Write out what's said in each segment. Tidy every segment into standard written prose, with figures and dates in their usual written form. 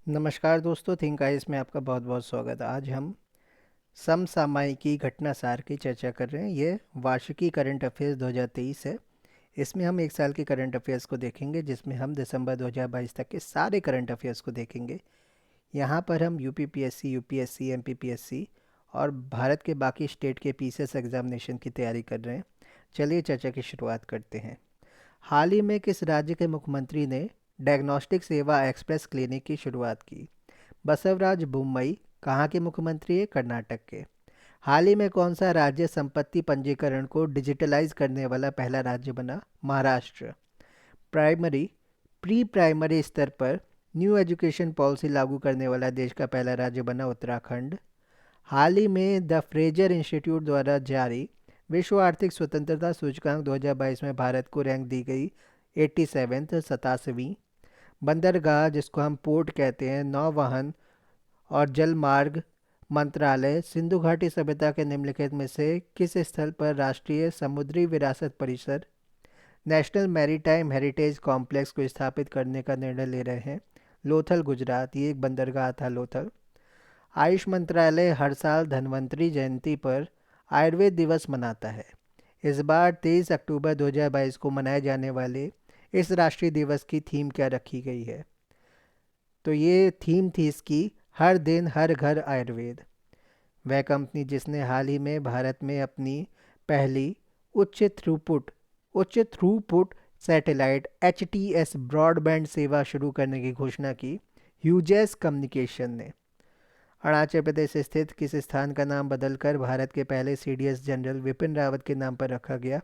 नमस्कार दोस्तों, think ice में आपका बहुत बहुत स्वागत है। आज हम समसामयिकी घटनासार की चर्चा कर रहे हैं। ये वार्षिकी करंट अफेयर्स 2023 है। इसमें हम एक साल के करंट अफेयर्स को देखेंगे, जिसमें हम दिसंबर 2022 तक के सारे करंट अफेयर्स को देखेंगे। यहाँ पर हम यूपीपीएससी, यूपीएससी, एमपीपीएससी और भारत के बाकी स्टेट के पीसीएस एग्जामिनेशन की तैयारी कर रहे हैं। चलिए चर्चा की शुरुआत करते हैं। हाल ही में किस राज्य के मुख्यमंत्री ने डायग्नोस्टिक सेवा एक्सप्रेस क्लिनिक की शुरुआत की? बसवराज बोम्मई कहाँ के मुख्यमंत्री है? कर्नाटक के। हाल ही में कौन सा राज्य संपत्ति पंजीकरण को डिजिटलाइज करने वाला पहला राज्य बना? महाराष्ट्र। प्राइमरी प्री प्राइमरी स्तर पर न्यू एजुकेशन पॉलिसी लागू करने वाला देश का पहला राज्य बना उत्तराखंड। हाल ही में द फ्रेजर इंस्टीट्यूट द्वारा जारी विश्व आर्थिक स्वतंत्रता सूचकांक 2022 में भारत को रैंक दी गई 87th, 87वीं। बंदरगाह, जिसको हम पोर्ट कहते हैं, नौवहन और जलमार्ग मंत्रालय सिंधु घाटी सभ्यता के निम्नलिखित में से किस स्थल पर राष्ट्रीय समुद्री विरासत परिसर नेशनल मैरीटाइम हेरिटेज कॉम्प्लेक्स को स्थापित करने का निर्णय ले रहे हैं? लोथल, गुजरात। ये एक बंदरगाह था, लोथल। आयुष मंत्रालय हर साल धन्वंतरी जयंती पर आयुर्वेद दिवस मनाता है। इस बार 23 अक्टूबर 2022 को मनाए जाने वाले इस राष्ट्रीय दिवस की थीम क्या रखी गई है? तो ये थीम थी इसकी, हर दिन हर घर आयुर्वेद। वह कंपनी जिसने हाल ही में भारत में अपनी पहली उच्च थ्रूपुट उच्च थ्रूपुट सैटेलाइट एच ब्रॉडबैंड सेवा शुरू करने की घोषणा की, ह्यूजेस कम्युनिकेशन ने। अरुणाचल प्रदेश स्थित किस स्थान का नाम बदलकर भारत के पहले सीडीएस जनरल विपिन रावत के नाम पर रखा गया?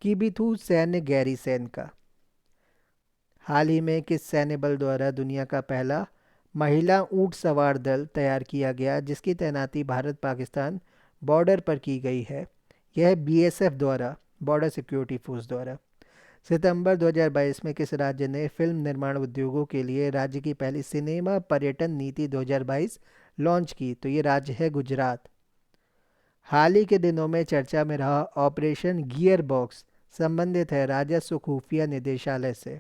किबिथू सैन्य गैरीसैन का। हाल ही में किस सैन्य बल द्वारा दुनिया का पहला महिला ऊंट सवार दल तैयार किया गया, जिसकी तैनाती भारत पाकिस्तान बॉर्डर पर की गई है? यह बीएसएफ द्वारा, बॉर्डर सिक्योरिटी फोर्स द्वारा। सितंबर 2022 में किस राज्य ने फिल्म निर्माण उद्योगों के लिए राज्य की पहली सिनेमा पर्यटन नीति 2022 लॉन्च की? तो ये राज्य है गुजरात। हाल ही के दिनों में चर्चा में रहा ऑपरेशन गियर बॉक्स संबंधित है राजस्व खुफिया निदेशालय से।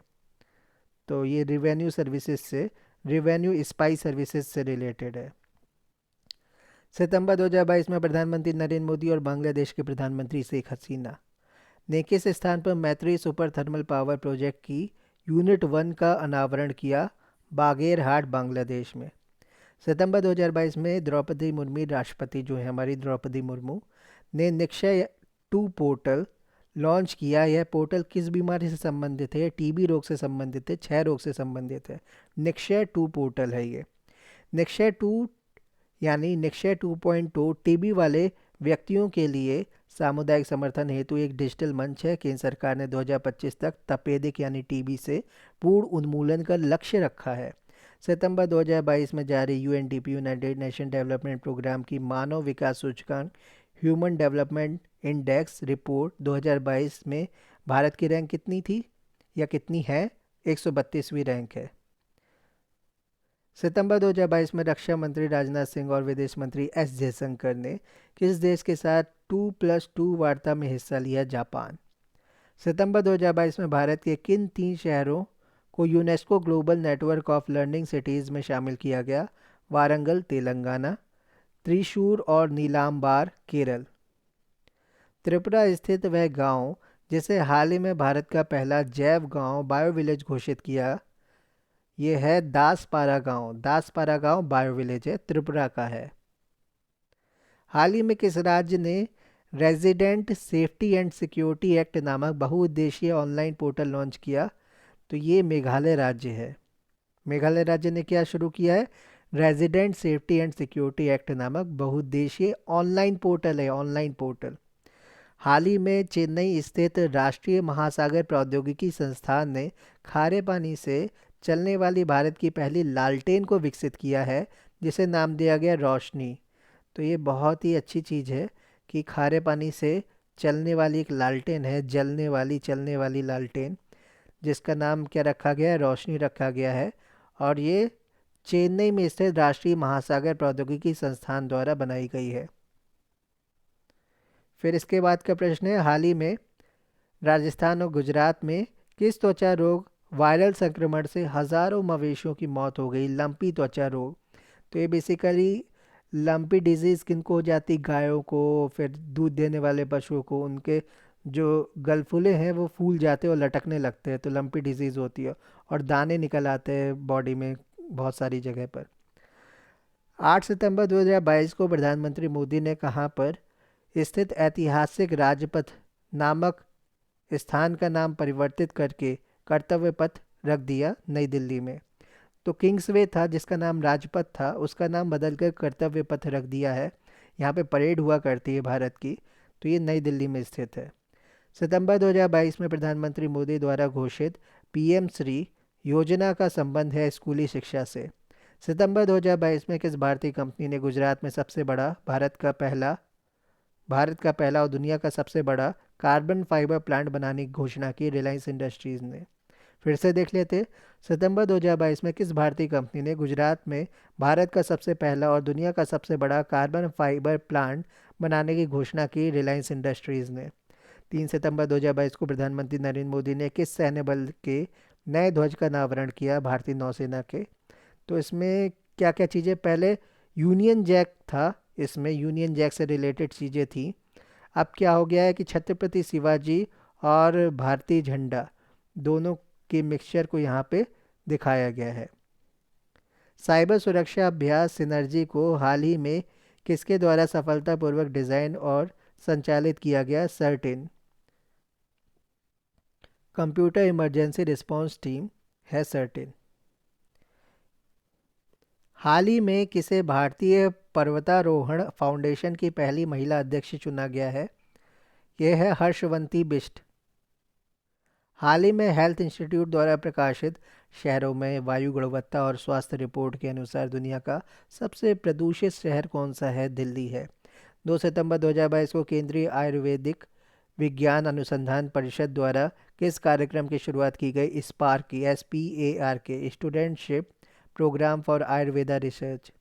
तो ये रिवेन्यू स्पाई सर्विसेज से रिलेटेड है। सितंबर 2022 में प्रधानमंत्री नरेंद्र मोदी और बांग्लादेश के प्रधानमंत्री शेख हसीना ने किस स्थान पर मैत्री सुपर थर्मल पावर प्रोजेक्ट की यूनिट 1 का अनावरण किया? बागेरहाट, बांग्लादेश में। सितंबर 2022 में द्रौपदी मुर्मू, राष्ट्रपति जो है हमारी द्रौपदी मुर्मू, ने निक्षय 2 पोर्टल लॉन्च किया। यह पोर्टल किस बीमारी से संबंधित है? टीबी रोग से संबंधित है, क्षय रोग से संबंधित है। निक्षय 2 पोर्टल है ये। निक्षय 2 यानी निक्षय 2.0 टीबी वाले व्यक्तियों के लिए सामुदायिक समर्थन हेतु एक डिजिटल मंच है। केंद्र सरकार ने 2025 तक तपेदिक यानी टीबी से पूर्ण उन्मूलन का लक्ष्य रखा है। सितंबर 2022 में जारी UNDP, United Nation Development Programme की मानव विकास सूचकांक ह्यूमन डेवलपमेंट इंडेक्स रिपोर्ट 2022 में भारत की रैंक कितनी थी या कितनी है? 132वीं रैंक है। सितंबर 2022 में रक्षा मंत्री राजनाथ सिंह और विदेश मंत्री एस जयशंकर ने किस देश के साथ 2+2 वार्ता में हिस्सा लिया? जापान। सितंबर 2022 में भारत के किन 3 शहरों को UNESCO global network of learning cities में शामिल किया गया? वारंगल, तेलंगाना। त्रिशूर और नीलाम्बार, केरल। त्रिपुरा स्थित वह गांव जिसे हाल ही में भारत का पहला जैव गांव बायो विलेज घोषित किया, ये है दासपारा गांव। दासपारा गांव बायो विलेज है, त्रिपुरा का है। हाल ही में किस राज्य ने resident safety and security act नामक बहुउद्देशीय ऑनलाइन पोर्टल लॉन्च किया? तो ये मेघालय राज्य है। मेघालय राज्य ने क्या शुरू किया है? Resident safety and security act नामक बहुउद्देशीय ऑनलाइन पोर्टल है, ऑनलाइन पोर्टल। हाल ही में चेन्नई स्थित राष्ट्रीय महासागर प्रौद्योगिकी संस्थान ने खारे पानी से चलने वाली भारत की पहली लालटेन को विकसित किया है, जिसे नाम दिया गया रोशनी। तो ये बहुत ही अच्छी चीज़ है कि खारे पानी से चलने वाली एक लालटेन है, जलने वाली चलने वाली लालटेन, जिसका नाम क्या रखा गया है? रोशनी रखा गया है। और ये चेन्नई में स्थित राष्ट्रीय महासागर प्रौद्योगिकी संस्थान द्वारा बनाई गई है। फिर इसके बाद का प्रश्न है, हाल ही में राजस्थान और गुजरात में किस त्वचा रोग वायरल संक्रमण से हजारों मवेशियों की मौत हो गई। लंपी त्वचा रोग, तो ये बेसिकली लंपी डिजीज़ किनको हो जाती, गायों को, फिर दूध देने वाले पशुओं को, उनके जो गलफुले हैं वो फूल जाते हैं और लटकने लगते हैं, तो लंपी डिजीज़ होती है। और दाने निकल आते हैं बॉडी में बहुत सारी जगह पर। 8 सितंबर 2022 को प्रधानमंत्री मोदी ने कहाँ पर स्थित ऐतिहासिक राजपथ नामक स्थान का नाम परिवर्तित करके कर्तव्य पथ रख दिया नई दिल्ली में। तो किंग्सवे था जिसका नाम राजपथ था, उसका नाम बदल कर कर्तव्य पथ रख दिया है। यहाँ पे परेड हुआ करती है भारत की, तो ये नई दिल्ली में स्थित है। सितंबर 2022 में प्रधानमंत्री मोदी द्वारा घोषित पीएम श्री योजना का संबंध है स्कूली शिक्षा से। सितंबर 2022 में किस भारतीय कंपनी ने गुजरात में सबसे बड़ा भारत का पहला और दुनिया का सबसे बड़ा कार्बन फाइबर प्लांट बनाने की घोषणा की? रिलायंस इंडस्ट्रीज ने। फिर से देख लेते। सितंबर 2022 में किस भारतीय कंपनी ने गुजरात में भारत का सबसे पहला और दुनिया का सबसे बड़ा कार्बन फाइबर प्लांट बनाने की घोषणा की? रिलायंस इंडस्ट्रीज ने। 3 सितंबर 2022 को प्रधानमंत्री नरेंद्र मोदी ने किस सैन्य बल के नए ध्वज का अनावरण किया? भारतीय नौसेना के। तो इसमें क्या क्या चीज़ें, पहले यूनियन जैक था, इसमें यूनियन जैक से रिलेटेड चीज़ें थी। अब क्या हो गया है कि छत्रपति शिवाजी और भारतीय झंडा दोनों के मिक्सचर को यहाँ पे दिखाया गया है। साइबर सुरक्षा अभ्यास सिनर्जी को हाल ही में किसके द्वारा सफलतापूर्वक डिज़ाइन और संचालित किया गया? Certain computer emergency response team है सर्टेन। हाल ही में किसे भारतीय पर्वतारोहण फाउंडेशन की पहली महिला अध्यक्ष चुना गया है? यह है हर्षवंती बिष्ट। हाल ही में हेल्थ इंस्टीट्यूट द्वारा प्रकाशित शहरों में वायु गुणवत्ता और स्वास्थ्य रिपोर्ट के अनुसार दुनिया का सबसे प्रदूषित शहर कौन सा है? दिल्ली है। 2 सितंबर 2022 को केंद्रीय आयुर्वेदिक विज्ञान अनुसंधान परिषद द्वारा किस कार्यक्रम की शुरुआत की गई? स्पार्क की, SPAR के, studentship programme for Ayurveda research.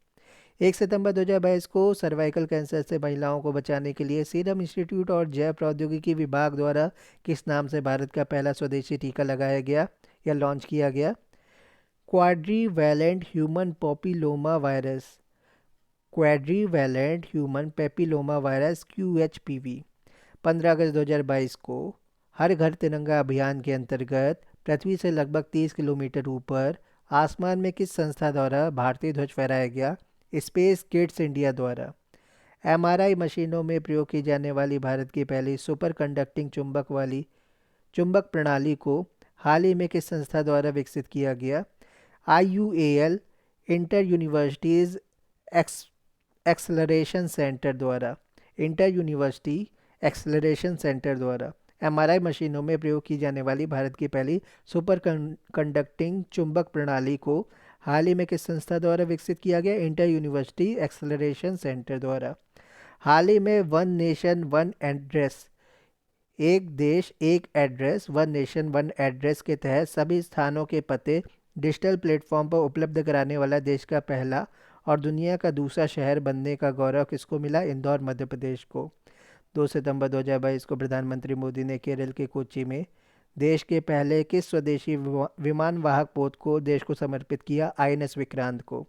1 सितंबर 2022 को सर्वाइकल कैंसर से महिलाओं को बचाने के लिए सीरम इंस्टीट्यूट और जैव प्रौद्योगिकी विभाग द्वारा किस नाम से भारत का पहला स्वदेशी टीका लगाया गया या लॉन्च किया गया? Quadrivalent human papilloma virus, quadrivalent human papilloma virus QHPV। 15 अगस्त 2022 को हर घर तिरंगा अभियान के अंतर्गत पृथ्वी से लगभग 30 किलोमीटर ऊपर आसमान में किस संस्था द्वारा भारतीय ध्वज फहराया गया? स्पेस किड्स इंडिया द्वारा। MRI मशीनों में प्रयोग की जाने वाली भारत की पहली सुपर कंडक्टिंग चुंबक प्रणाली को हाल ही में किस संस्था द्वारा विकसित किया गया? IUAL inter universities acceleration centre द्वारा। इंटर यूनिवर्सिटी एक्सलरेशन सेंटर द्वारा MRI मशीनों में प्रयोग की जाने वाली भारत की पहली सुपर कंडक्टिंग चुंबक प्रणाली को हाल ही में किस संस्था द्वारा विकसित किया गया? इंटर यूनिवर्सिटी एक्सलरेशन सेंटर द्वारा। हाल ही में वन नेशन वन एड्रेस, एक देश एक address, one nation one address के तहत सभी स्थानों के पते डिजिटल प्लेटफॉर्म पर उपलब्ध कराने वाला देश का पहला और दुनिया का दूसरा शहर बनने का गौरव किसको मिला? इंदौर मध्य प्रदेश को। 2 सितंबर 2022 को प्रधानमंत्री मोदी ने केरल के कोच्चि में देश के पहले किस स्वदेशी विमान वाहक पोत को देश को समर्पित किया? INS विक्रांत को।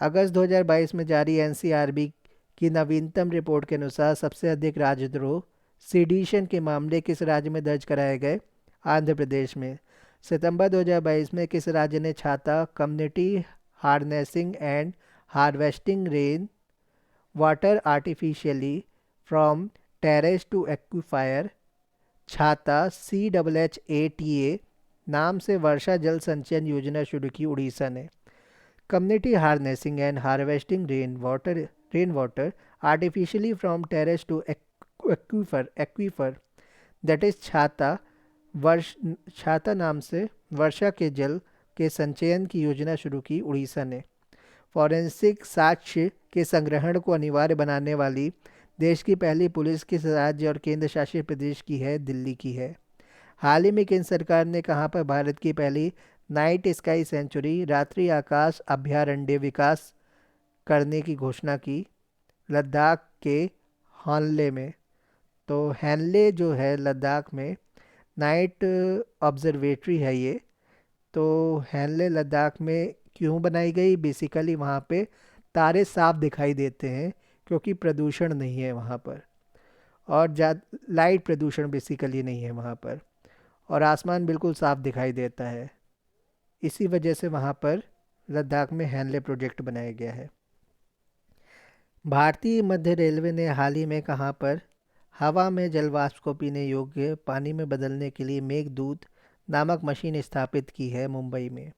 अगस्त 2022 में जारी NCRB की नवीनतम रिपोर्ट के अनुसार सबसे अधिक राजद्रोह सीडिशन के मामले किस राज्य में दर्ज कराए गए? आंध्र प्रदेश में। सितंबर 2022 में किस राज्य ने Chhata community harnessing and harvesting rain water artificially from terrace to aquifer Chhata CHHATA नाम से वर्षा जल संचयन योजना शुरू की? उड़ीसा ने। Community harnessing and harvesting rain water artificially from terrace to aquifer that is छाता नाम से वर्षा के जल के संचयन की योजना शुरू की? उड़ीसा ने। फॉरेंसिक साक्ष्य के संग्रहण को अनिवार्य बनाने वाली देश की पहली पुलिस किस राज्य और केंद्र शासित प्रदेश की है? दिल्ली की है। हाल ही में केंद्र सरकार ने कहां पर भारत की पहली नाइट स्काई सेंचुरी रात्रि आकाश अभयारण्य विकास करने की घोषणा की? लद्दाख के हानले में। तो हैनले जो है लद्दाख में नाइट ऑब्जर्वेटरी है ये। तो हैनले लद्दाख में क्यों बनाई गई? बेसिकली वहाँ पे तारे साफ दिखाई देते हैं क्योंकि प्रदूषण नहीं है वहाँ पर, और लाइट प्रदूषण बेसिकली नहीं है वहाँ पर, और आसमान बिल्कुल साफ दिखाई देता है। इसी वजह से वहाँ पर लद्दाख में हैनले प्रोजेक्ट बनाया गया है। भारतीय मध्य रेलवे ने हाल ही में कहाँ पर हवा में जलवाष्प को पीने योग्य पानी में बदलने के लिए मेघदूत नामक मशीन स्थापित की है? मुंबई में।